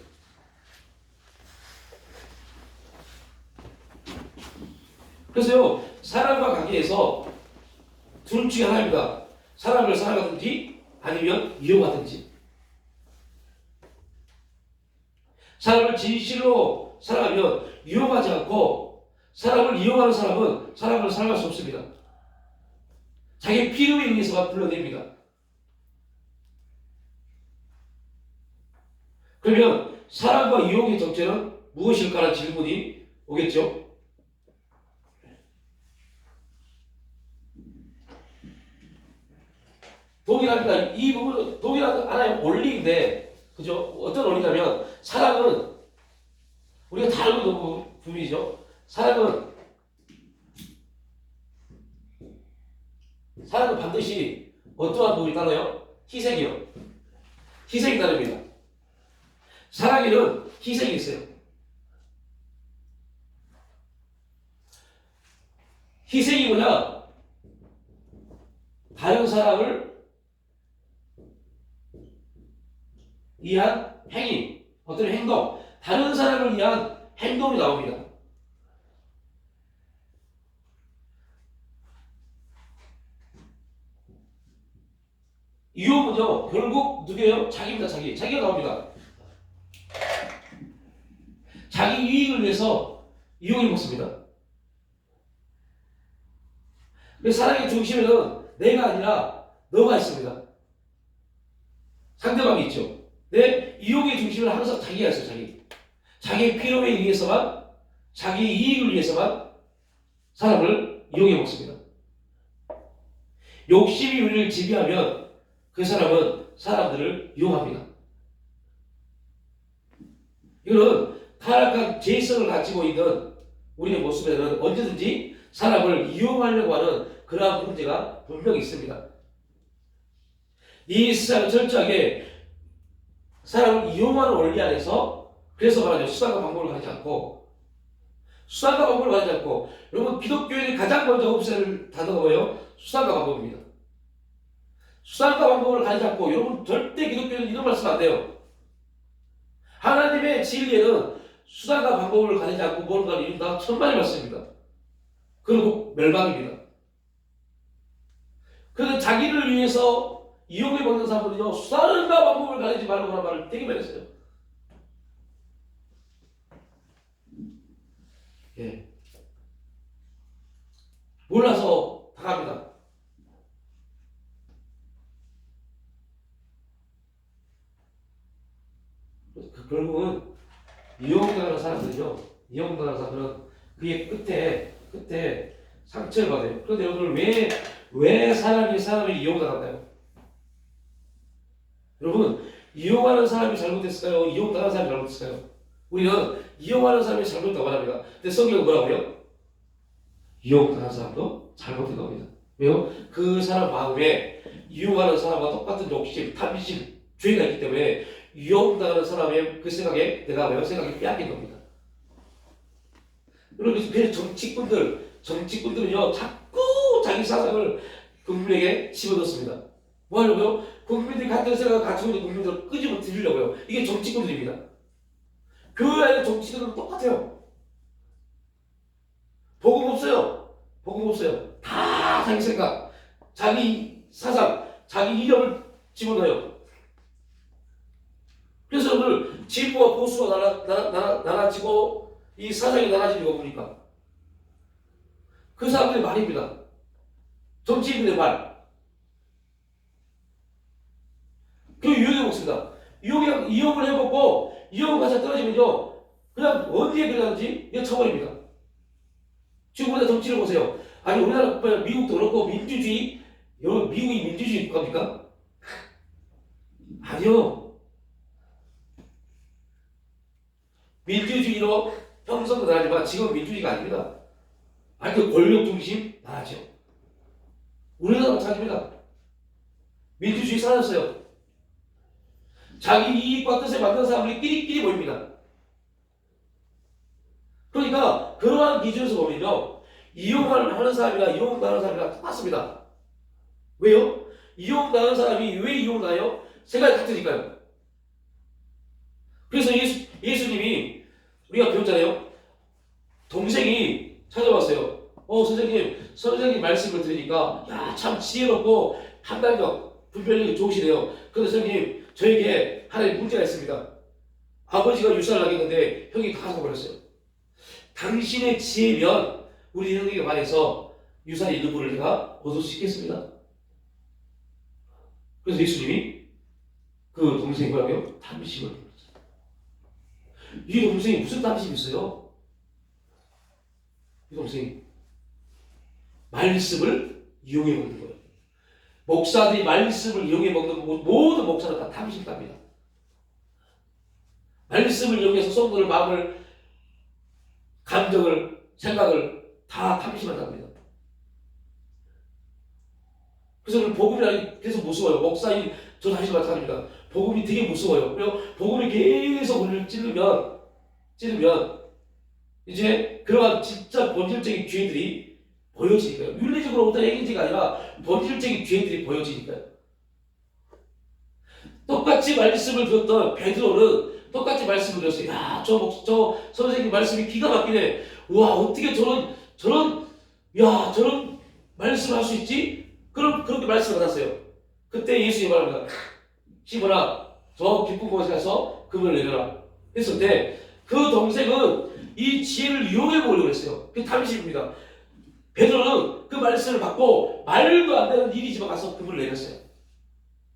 S1: 그래서요, 사람과 관계에서 둘 중에 하나입니다. 사람을 사랑하든지 아니면 이용하든지. 사람을 진실로 사랑하면 이용하지 않고 사람을 이용하는 사람은 사람을 사랑할 수 없습니다. 자기 필요에 의해서만 불러냅니다. 그러면 사랑과 이용의 정체는 무엇일까라는 질문이 오겠죠. 동일합니다. 이 부분은 동일한 하나의 원리인데, 그죠? 어떤 원리냐면, 사랑은, 우리가 다 알고 있는 부분이죠. 사랑은 반드시 어떠한 부분이 따라요? 희생이요. 희생이 따릅니다. 사랑에는 희생이 있어요. 희생이 뭐냐? 다른 사람을 위한 행위, 어떤 행동, 다른 사람을 위한 행동이 나옵니다. 이용은요, 결국 누구예요? 자기입니다. 자기가 나옵니다. 자기 이익을 위해서 이용해 먹습니다. 사랑의 중심에는 내가 아니라 너가 있습니다. 상대방이 있죠. 내 이용의 중심은 항상 자기가 있어요. 자기의 필요에 의해서만, 자기 이익을 위해서만 사람을 이용해 먹습니다. 욕심이 우리를 지배하면 그 사람은 사람들을 이용합니다. 이거는 타락한 죄성을 가지고 있는 우리의 모습에는 언제든지 사람을 이용하려고 하는 그러한 문제가 분명히 있습니다. 이 세상은 철저하게 사람을 이용하는 원리 안에서, 그래서 말하죠. 수단과 방법을 가리지 않고, 여러분 기독교인이 가장 먼저 없애는 단어가 뭐예요? 수단과 방법입니다. 수단과 방법을 가리지 않고, 여러분 절대 기독교인은 이런 말씀 안 돼요. 하나님의 진리에는 수단과 방법을 가리지 않고 무언가를 이룬다 천만의 말씀입니다. 그리고 멸망입니다. 그래서 자기를 위해서 이용해 먹는 사람들은요, 수단과 방법을 가리지 말고 하는 말을 되게 많이 했어요. 예. 몰라서 당합니다. 결국은 이용당하는 사람들은요, 이용당하는 사람들은 그의 끝에 상처를 받아요. 그런데 여러분, 왜 사람이 이용당할까요? 여러분, 이용하는 사람이 잘못했을까요? 이용당하는 사람이 잘못했을까요? 우리는 이용하는 사람이 잘못했다고 합니다. 근데 성경은 뭐라고요? 이용당하는 사람도 잘못했다고 합니다. 왜요? 그 사람 마음에 이용하는 사람과 똑같은 욕심, 탐심, 죄가 있기 때문에 이용당하는 사람의 그 생각에 내가 왜 생각이 빼앗긴 겁니다. 여러분, 그래서 정치꾼들은요, 자꾸 자기 사상을 국민에게 집어넣습니다. 뭐 하려고요? 국민들이 같은 생각을 가지고 있는 국민들을 끄집어 들이려고요. 이게 정치꾼들입니다. 그 안에 정치들은 똑같아요. 복음 없어요. 복음 없어요. 다 자기 생각, 자기 사상, 자기 이념을 집어넣어요. 그래서 오늘 진보와 보수가 나눠지고 이 사상이 나눠진 이유가 뭡니까? 그 사람들의 말입니다. 정치인들의 말. 그 유혹해 먹습니다. 이용을 해먹고 이용을 가서 떨어지면요, 그냥 어디에 들어가는지 그냥 쳐버립니다. 지금 우리나라 정치를 보세요. 아니, 우리나라 미국도 그렇고 민주주의, 여러분, 미국이 민주주의 국가입니까? 아니요. 민주주의로 형성도 나라지만 지금 민주주의가 아닙니다. 그 권력 중심 나라죠. 우리나라 마찬가지입니다. 민주주의 사라졌어요. 자기 이익과 뜻에 맞는 사람들이 끼리끼리 모입니다. 그러니까 그러한 기준에서 보면요, 이용하는 사람이나 이용당하는 사람이랑 똑같습니다. 왜요? 이용당하는 사람이 왜 이용당해요? 생각이 같으니까요. 그래서 예수님이 우리가 배웠잖아요. 동생이 찾아왔어요. 선생님 말씀을 들으니까 참 지혜롭고 판단력, 분별력이 좋으시네요. 그런데 선생님, 저에게 하나의 문제가 있습니다. 아버지가 유산을 하겠는데 형이 다 가져버렸어요. 당신의 지혜면 우리 형에게 말해서 유산 일부를 내가 얻을 수 있겠습니다. 그래서 예수님이 그 동생이 뭐라고요? 탐심을 불렀어요. 이 동생이 무슨 탐심이 있어요? 이 동생이 말씀을 이용해 먹는 거예요. 목사들이 말씀을 이용해 먹는 모든 목사는 다 탐심갑니다. 말씀을 이용해서 성도를 마음을, 감정을, 생각을 다 탐심한답니다. 그래서 복음이라는 게 계속 무서워요. 목사인 저 다시 마찬가지입니다. 복음이 되게 무서워요. 복음이 계속 우리를 찌르면 이제 그러한 진짜 본질적인 죄들이 보여지니까요. 윤리적으로 어떤 행위가 아니라 본질적인 죄들이 보여지니까요. 똑같이 말씀을 들었던 베드로는 똑같이 말씀을 들었어요. 저 선생님 말씀이 기가 막히네. 와, 어떻게 저런 말씀을 할 수 있지? 그럼 그렇게 말씀을 받았어요. 그때 예수님이 말합니다. 시몬아, 저 깊은 곳에 가서 금을 내려라. 했을 때 그 동생은 이 지혜를 이용해 보려고 했어요. 그게 탐심입니다. 베드로는 그 말씀을 받고 말도 안 되는 일이지만 가서 금을 내렸어요.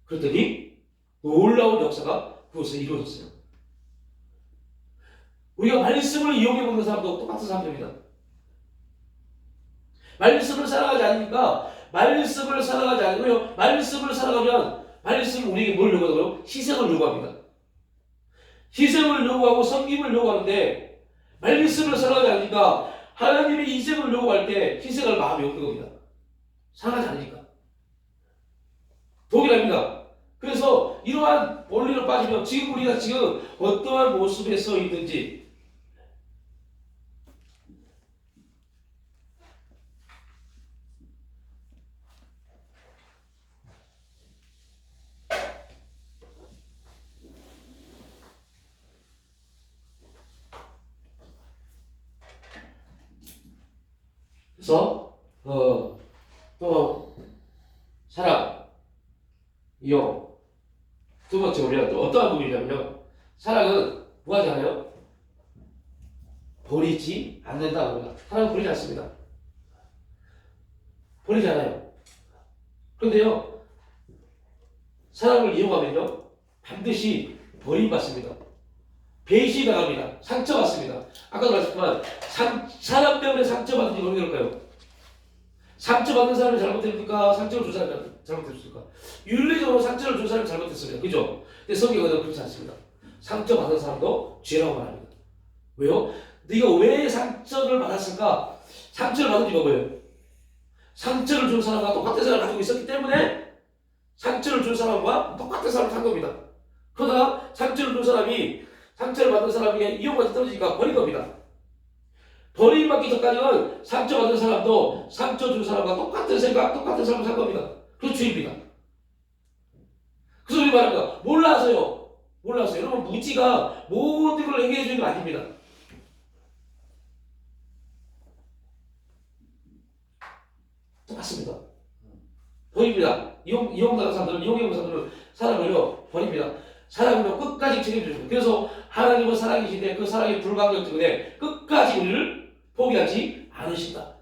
S1: 그랬더니 놀라운 역사가 그곳에 이루어졌어요. 우리가 말씀을 이용해 먹는 사람도 똑같은 사람들입니다. 말씀을 살아가지 않으니까 말씀을 살아가면 말씀은 우리에게 뭘 요구하고요? 희생을 요구합니다. 희생을 요구하고 섬김을 요구하는데 말씀을 살아가지 않으니까 하나님의 희생을 요구할 때 희생할 마음이 없는 겁니다. 살아가지 않으니까. 동일합니다. 그래서 이러한 원리로 빠지면 지금 우리가 지금 어떠한 모습에 서 있는지 그래서 또 이용. 두 번째 보면 또 어떠한 부분이냐면요. 사랑은 뭐 하지 않아요? 버리지 않는다고 합니다. 사랑은 버리지 않습니다. 버리지 않아요. 그런데요, 사랑을 이용하면요, 반드시 버림받습니다. 배신당합니다. 상처받습니다. 아까도 말했지만 사람 때문에 상처받은 지 어떻게 될까요? 상처받는 사람이 잘못됩니까? 상처를 준 사람이 잘못했습니까? 윤리적으로 상처를 준 사람이 잘못했습니다. 그죠? 근데 성경은 그렇지 않습니다. 상처받은 사람도 죄라고 말합니다. 왜요? 네가 왜 상처를 받았을까? 상처를 받은 이유가 뭐예요? 상처를 준 사람과 똑같은 사람을 가지고 있었기 때문에 상처를 준 사람과 똑같은 사람을 산 겁니다. 그러다가 상처를 준 사람이 상처를 받은 사람에게 이용까지 떨어지니까 버린 겁니다. 버림받기 전까지는 상처받은 사람도 상처 준 사람과 똑같은 생각, 똑같은 삶을 산 겁니다. 그게 죄입니다. 그래서 우리 말합니다. 몰라서요. 몰라서요. 여러분, 무지가 모든 걸 얘기해 주는 거 아닙니다. 똑같습니다. 버립니다. 이용당한 사람들은, 이용해온 사람들은 사람을요, 버립니다. 사랑으로 끝까지 책임집니다. 그래서 하나님은 사랑이신데 그 사랑의 불가항력 때문에 끝까지 우리를 포기하지 않으신다.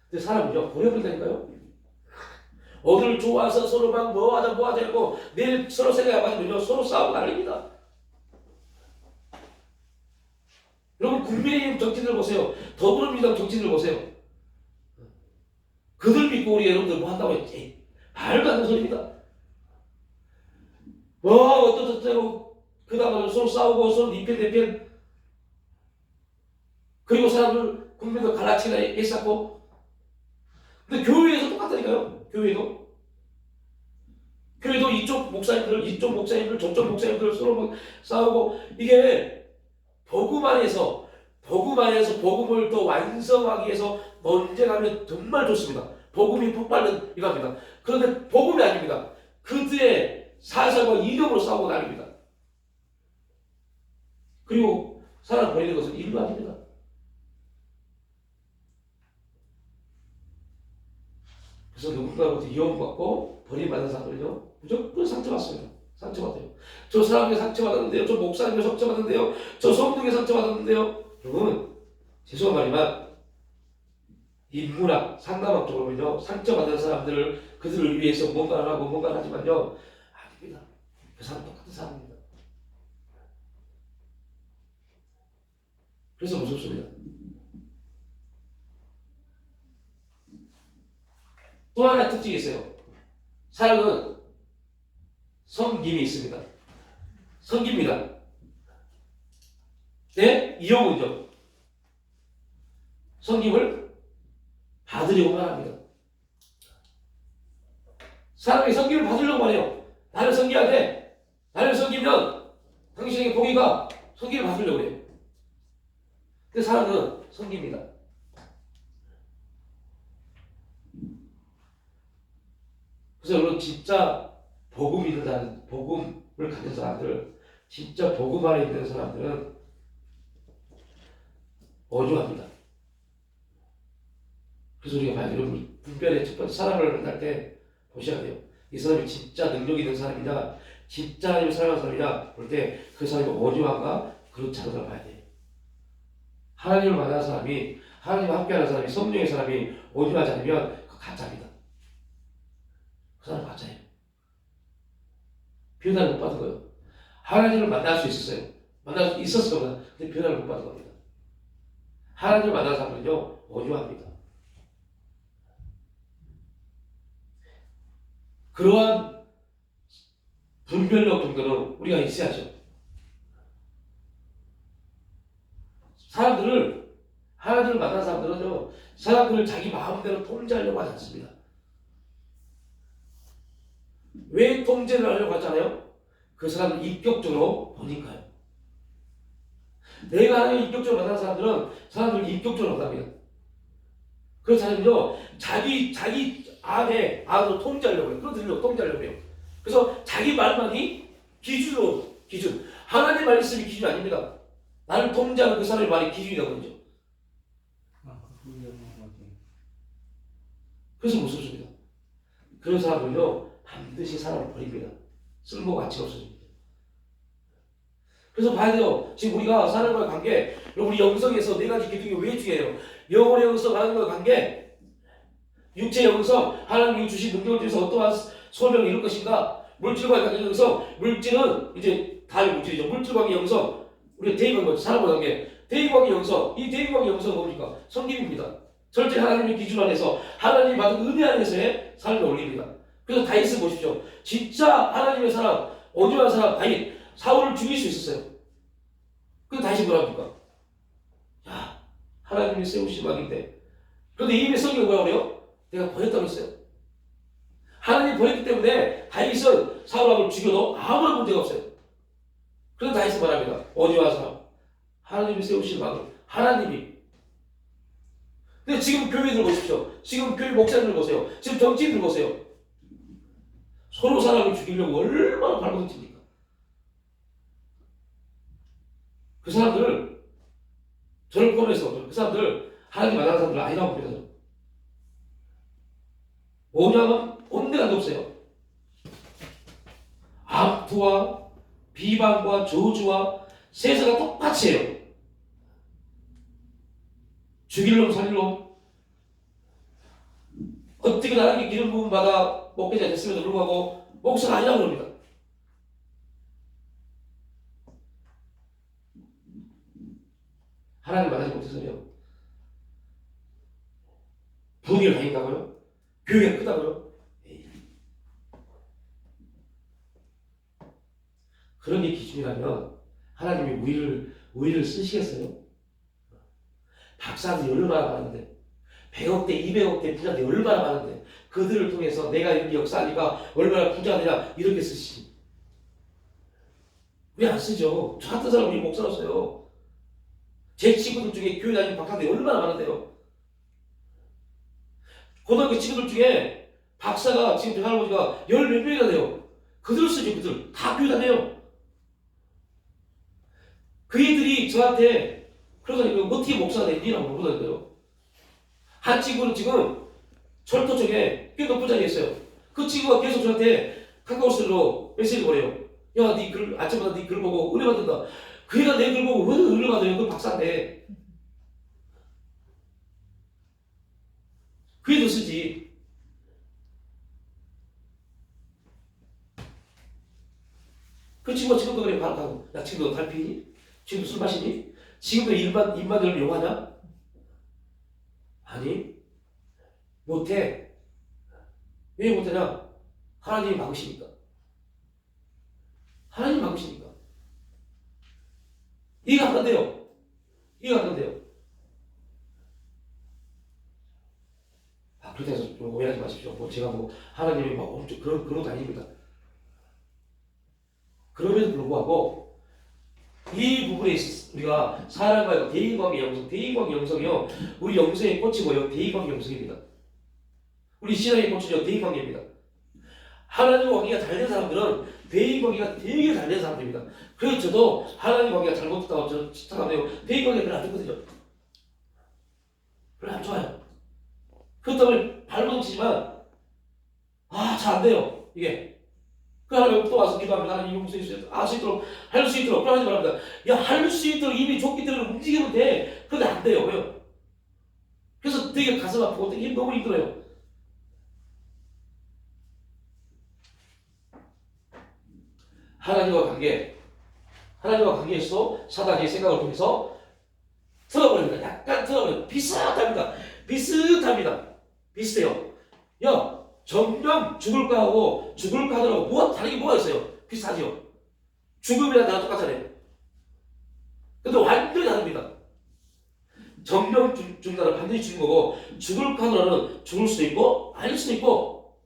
S1: 근데 사람은요, 버려버린다니까요. 어디를 좋아서 서로 막 뭐하자 하고 내일 서로 생각이 안 맞으면요, 서로 싸우고 난립니다. 여러분, 국민의힘 정치인들 보세요. 더불어민주당 정치인들 보세요. 그들 믿고 우리 여러분들 뭐 한다고 했지? 말도 안 되는 소리입니다. 뭐 어떠저쩌고 그 다음에 서로 싸우고 서로 니편 내편 그리고 사람들 국민들 갈라치나 했었고. 근데 교회에서 똑같다니까요. 교회도 이쪽 목사님들 저쪽 목사님들 서로 막 싸우고. 이게 복음 안에서 복음을 더 완성하기 위해서 논쟁하면 정말 좋습니다. 복음이 폭발은 이겁니다. 그런데 복음이 아닙니다. 그들의 사상과 이념으로 싸우고 다닙니다. 그리고 사람 버리는 것은 일도 아닙니다. 그래서 누군가로부터 이용받고 버림받는 사람들은요, 무조건 상처받습니다. 상처받아요. 저 사람에게 상처받았는데요. 저 목사님에게 상처받았는데요. 저 성도에게 상처받았는데요. 여러분, 죄송한 말이지만 인문학, 상담학 쪽으로 보면요, 상처받은 사람들을 그들을 위해서 뭔가를 하고 뭔가를 하지만요, 아닙니다. 그 사람 똑같은 사람입니다. 그래서 무섭습니다. 또 하나의 특징이 있어요. 사랑은 섬김이 있습니다. 섬깁니다. 네? 이용은요. 섬김을 받으려고만 합니다. 사람이 섬김을 받으려고 해요. 나를 섬겨야 돼. 나를 섬기면 당신에게 복이가. 섬김을 받으려고 해요. 근데 사람은 섬깁니다. 그래서 여러분, 진짜 복음을 가진 사람들, 진짜 복음 안에 있는 사람들은 어조합니다. 그래서 우리가 봐요. 여러분, 분별의 첫 번째 사람을 만날 때 보셔야 돼요. 이 사람이 진짜 능력 있는 사람이냐, 진짜 하나님을 사랑하는 사람이냐 볼 때 그 사람이 어조한가 그렇지 않은 사람을 봐야 돼요. 하나님을 만나는 사람이, 하나님과 함께하는 사람이, 성령의 사람이 어조하지 않으면 그 가짜입니다. 그 사람 가짜예요. 변화를 못 받은 거예요. 하나님을 만날 수 있었어요. 만날 수 있었을 겁니다. 근데 변화를 못 받은 겁니다. 하나님을 만나는 사람은요, 어조합니다. 그러한 분별력 정도는 우리가 있어야죠. 하나님을 만난 사람들은요, 사람들을 자기 마음대로 통제하려고 하지 않습니다. 왜 통제를 하려고 하잖아요? 그 사람을 인격적으로 보니까요. 내가 하나님을 인격적으로 만난 사람들은 사람들을 인격적으로 만납니다. 그 사람은요, 자기 안으로 통제하려고 해요. 끌어들이려고 통제하려고 해요. 그래서 자기 말만이 기준. 하나님 말씀이 기준이 아닙니다. 나를 통제하는 그 사람의 말이 기준이라고 그러죠. 그래서 무섭습니다. 그런 사람은요, 반드시 사람을 버립니다. 쓸모가 가치가 없어집니다. 그래서 봐야 돼요. 지금 우리가 사람과의 관계, 우리 영성에서 네 가지 기둥이 왜 중요해요? 영혼의 영성, 하나님과의 관계, 육체의 영성, 하나님이 주신 능력을 통해서 어떠한 소명을 이룰 것인가? 물질과의 관계 영성, 물질은 이제 다의 물질이죠. 물질과의 영성, 우리가 대인관계, 사람과의 관계, 대인관계 영성, 이 대인관계 영성은 뭡니까? 성김입니다. 절대 하나님의 기준 안에서 하나님이 받은 은혜 안에서의 삶을 올립니다. 그래서 다윗을 보십시오. 진짜 하나님의 사람, 온유한 사람 다윗, 사울을 죽일 수 있었어요. 그래서 다윗이 뭐라 합니까? 야, 하나님이 세우신 왕인데. 그런데 이미 성경이 뭐라 그래요? 내가 버렸다고 했어요. 하나님이 버렸기 때문에 다윗은 사울 왕을 죽여도 아무런 문제가 없어요. 그래서 다윗은 말합니다. 온유한 사람, 하나님이 세우신 왕을, 하나님이. 근데 지금 교회들 보십시오. 지금 교회 목사님들 보세요. 지금 정치인들 보세요. 서로 사람을 죽이려고 얼마나 발버둥 칩니까? 그 사람들, 저를 포함해서 그 사람들 하나님 만나는 사람들 아니라고 봅니다. 뭐냐면 온데간데 없어요. 악투와 비방과 저주와 세세가 똑같이 해요. 죽일 놈 살릴 놈. 어떻게 나에게 기름 부음 받아 목회자 됐음에도 불구하고 목사가 아니라고 그럽니다. 하나님 만나지 못해서요. 부흥을 다닌다고요? 교회가 크다고요? 그런 게 기준이라면 하나님이 우리를 쓰시겠어요? 박사들이 얼마나 많은데 100억대, 200억대 부자들이 얼마나 많은데 그들을 통해서 내가 이렇게 역사하니까 얼마나 부자가 되냐 이렇게 쓰시지. 왜 안 쓰죠? 저 같은 사람 우리 목사로 써요. 제 친구들 중에 교회 다니는 박사들이 얼마나 많은데요. 고등학교 친구들 중에 박사가 지금 할아버지가 열 몇 명이나 돼요. 그들을 쓰죠. 그들 다 교회 다녀요. 그 애들이 저한테 그러다니까 어떻게 목사가 됐니라고 물어보더라고요. 한 친구는 지금 철도 쪽에 꽤 높은 자리에 있어요. 그 친구가 계속 저한테 카카오스로 메시지 보내요. 야, 네 글, 아침마다 네 글 보고 은혜 받는다. 그 애가 내 글 보고 왜 은혜 받아요? 그 박사인데. 그 애도 쓰지. 그 친구가 지금도 그래, 바로 가고. 야, 지금도 달 피니? 지금도 술 마시니? 지금도 입만 열면 용하냐? 아니, 못해. 왜 못하냐? 하나님이 막으시니까. 하나님이 막으시니까. 이해가 안 간대요. 이해가 안 간대요. 그렇게 해서 좀 오해하지 마십시오. 뭐 제가 뭐 하나님이 막 엄청 그런 거 아닙니다. 그럼에도 불구하고 이 부분에 있어서 우리가 사람과의 대인관계 영성, 대인관계 영성이요. 우리 영성의 꽃이 뭐예요? 대인관계 영성입니다. 우리 신앙의 꽃은요, 대인관계입니다. 하나님과 관계가 잘 된 사람들은 대인관계가 되게 잘 된 사람들입니다. 그래서 저도 하나님 관계가 잘못됐다고 저는 생각하는데요. 대인관계가 별로 안 좋거든요. 별로 안 좋아요. 그렇다면 발버둥 치지만 잘 안 돼요. 이게. 그 하나님 또 와서 기도하면 하나님 용서해 주세요. 할 수 있도록 할 수 있도록 하나님 말합니다. 야, 할 수 있도록 이미 줬기 때문에 움직이면 돼. 그런데 안 돼요. 왜요? 그래서 되게 가슴 아프고 되게 너무 힘들어요. 하나님과 관계에서 사단의 생각을 통해서 틀어버립니다. 약간 틀어버려요. 비슷합니다. 비슷해요. 야, 정령 죽을까 하고 죽을까 하더라고 다른 게 뭐가 있어요? 비슷하죠. 죽음이랑 나랑 똑같잖아요. 근데 완전히 다릅니다. 정령 죽는다는 반드시 죽는 거고 죽을까 하더라는 죽을 수도 있고 아닐 수도 있고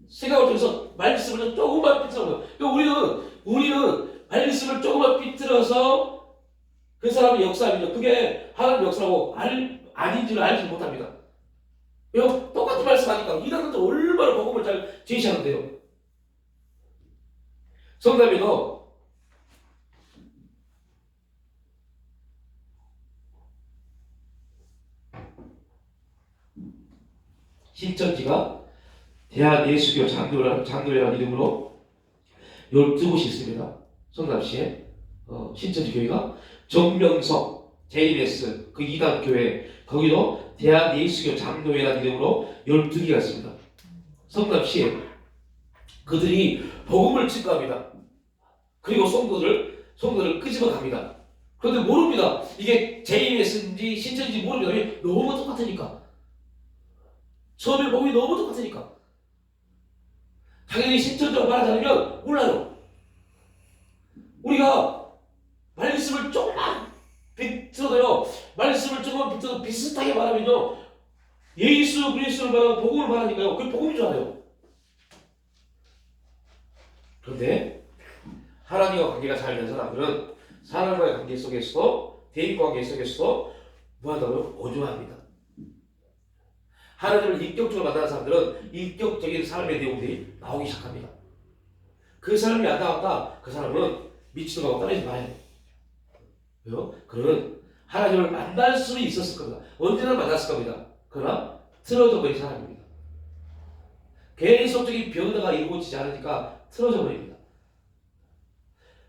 S1: 생각을 통해서 말씀을 조금만 삐뚤어요. 그러니까 우리는 말씀을 조금만 삐뚤어서 그 사람의 역사입니다. 그게 하나님의 역사라고 아닌지를 알지 못합니다. 왜요? 똑같은 말씀하니까 이단들 얼마나 복음을 잘 제시하는데요. 성담이도 신천지가 대한예수교 장로회라는 이름으로 12곳이 있습니다. 성남시에 신천지 교회가 정명석 JMS 그 2단 교회 거기도 대한예수교 장로회라는 이름으로 12개가 있습니다. 성남시에 그들이 복음을 증거합니다. 그리고 성도를 끄집어 갑니다. 그런데 모릅니다. 이게 JMS인지 신천지인지 모릅니다. 왜? 너무 똑같으니까. 처음에 복음이 너무 똑같으니까. 당연히 신천지라고 말하지 않으면 몰라요. 우리가 말씀을 조금만 비틀어도요, 말씀을 조금만 비틀어도 비슷하게 말하면요, 예수 그리스도를 말하고 복음을 말하니까요, 그게 복음인 줄 알아요. 그런데 하나님과 관계가 잘 된 사람들은 사람과의 관계 속에서도 대인 관계 속에서도 뭐하다고요? 온유합니다. 하나님을 인격적으로 만나는 사람들은 인격적인 삶의 내용들이 나오기 시작합니다. 그 사람이 안 나왔다, 그 사람은 미치도 가고 떨어지지 마야 돼요. 왜요? 그는 하나님을 만날 수는 있었을 겁니다. 언제나 만났을 겁니다. 그러나 틀어져 버린 사람입니다. 개인성적인 변화가 이루어지지 않으니까 틀어져 버립니다.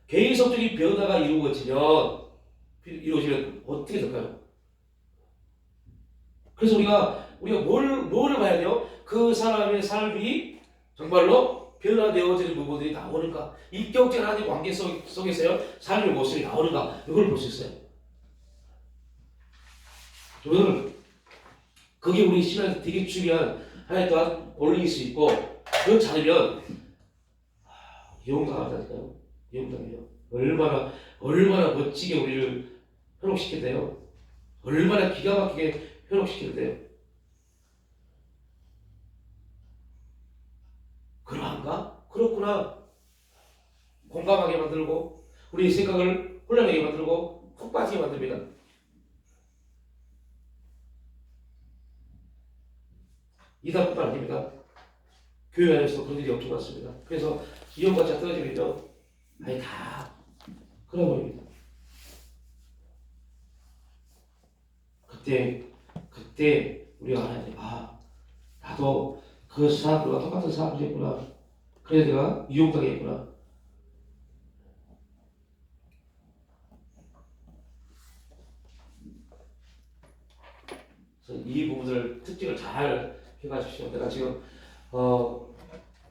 S1: 개인성적인 변화가 이루어지면 어떻게 될까요? 그래서 우리가 뭐를 봐야 돼요? 그 사람의 삶이 정말로 변화되어지는 부분들이 나오는가? 인격적인 하나님 관계 속에서요, 삶의 모습이 나오는가? 이걸 볼 수 있어요. 저는 그게 우리 신앙에서 되게 중요한 하나님 또한 올릴 수 있고, 그렇지 않으면 이용당한다니까요. 이용당해요. 얼마나 멋지게 우리를 회복시킨대요. 얼마나 기가 막히게 회복시키는데요. 그러한가? 그렇구나. 공감하게 만들고 우리 생각을 혼란하게 만들고 푹 빠지게 만듭니다. 이단뿐만 아닙니다. 교회 안에서 그런 일이 엄청 많습니다. 그래서 이용받자 떨어지면요, 아니 다 끊어버립니다. 그때 우리가 알아야 돼. 나도 그 사람들과 똑같은 사람이겠구나. 그래서 내가 이용당했구나. 그래서 이 부분을 특징을 잘 해가십시오. 내가 지금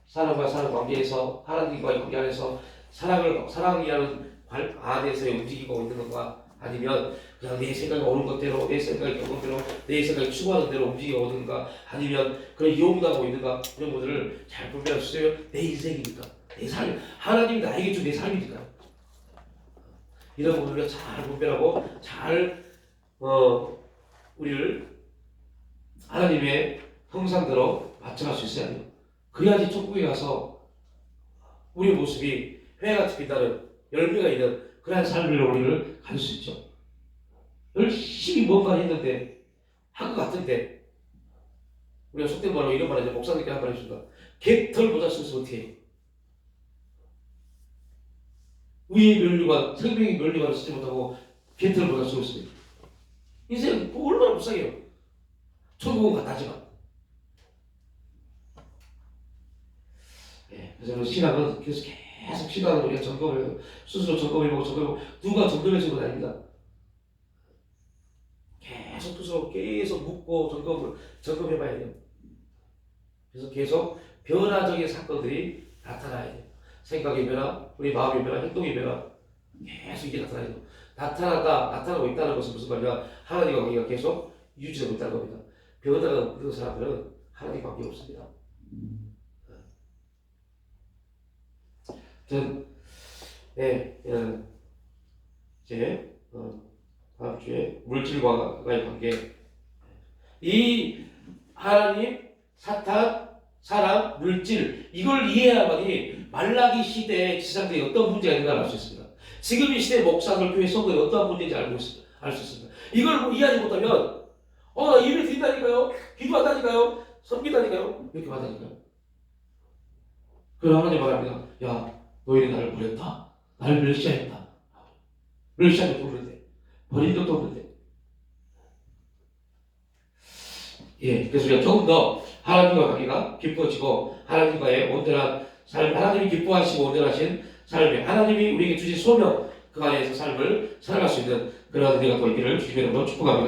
S1: 사람과 사람 관계에서 하나님과의 관계 안에서 사랑이라는 안에서 움직이고 있는 건가? 아니면 그냥 내 생각이 오는 것대로, 내 생각이 경험대로, 내 생각이 추구하는 대로 움직여 오는가? 아니면 그런 이용당하고 있는가? 이런 것들을 잘 분별할 수 있어요. 내 인생이니까, 내 삶, 하나님이 나에게 준 내 삶이니까. 이런 부분을 잘 분별하고 잘 우리를 하나님의 형상대로 맞춰갈 수 있어야 돼요. 그래야지 천국에 가서 우리의 모습이 회같이 빛나는 열매가 있는 그러한 삶을 우리를 가질 수 있죠. 열심히 뭔가 했는데 한 것 같은데 우리가 속된 말로 이런 말을 목사님께 한 말 해준다. 개털 모자 쓰면서 어떻게 해? 의의 면류관, 생명의 면류관을 쓰지 못하고 개털 모자 쓰고 있습니다. 인생 얼마나 불쌍해요. 천국은 같다지만. 그래서 신앙은 계속 신앙을 우리가 점검해요. 스스로 점검해보고 누가 점검해주는 건 아닙니다. 계속 묻고 점검해봐야 돼요. 그래서 계속 변화적인 사건들이 나타나야 돼요. 생각의 변화, 우리 마음의 변화, 행동의 변화, 계속 이게 나타나야 돼요. 나타나고 있다는 것은 무슨 말이냐? 하나님과 관계가 계속 유지되고 있다는 겁니다. 변화가 없는 사람들은 하나님 관계 없습니다. 이제 다음 주에 물질과의 관계. 이 하나님, 사탄, 사람, 물질 이걸 이해해야만이 말라기 시대의 지상대에 어떤 문제가 있는가 알 수 있습니다. 지금 이 시대 목사들 교회 성도에 어떠한 문제인지 알 수 있습니다. 이걸 이해하지 못하면 나 예배 드린다니까요, 기도한다니까요, 섬긴다니까요, 이렇게 말하니까요. 그럼 하나님 말합니다. 야, 너희는 나를 버렸다. 나를 멸시하였다. 멸시한 적도 없는데, 버린 적도 없는데. 그래서 우리가 조금 더 하나님과 관계가 깊어지고 하나님과의 온전한 삶, 하나님이 기뻐하시고 온전하신 삶에 하나님이 우리에게 주신 소명 그 안에서 삶을 살아갈 수 있는 그러한 은혜가 또 있기를 주님의 이름으로 축복합니다.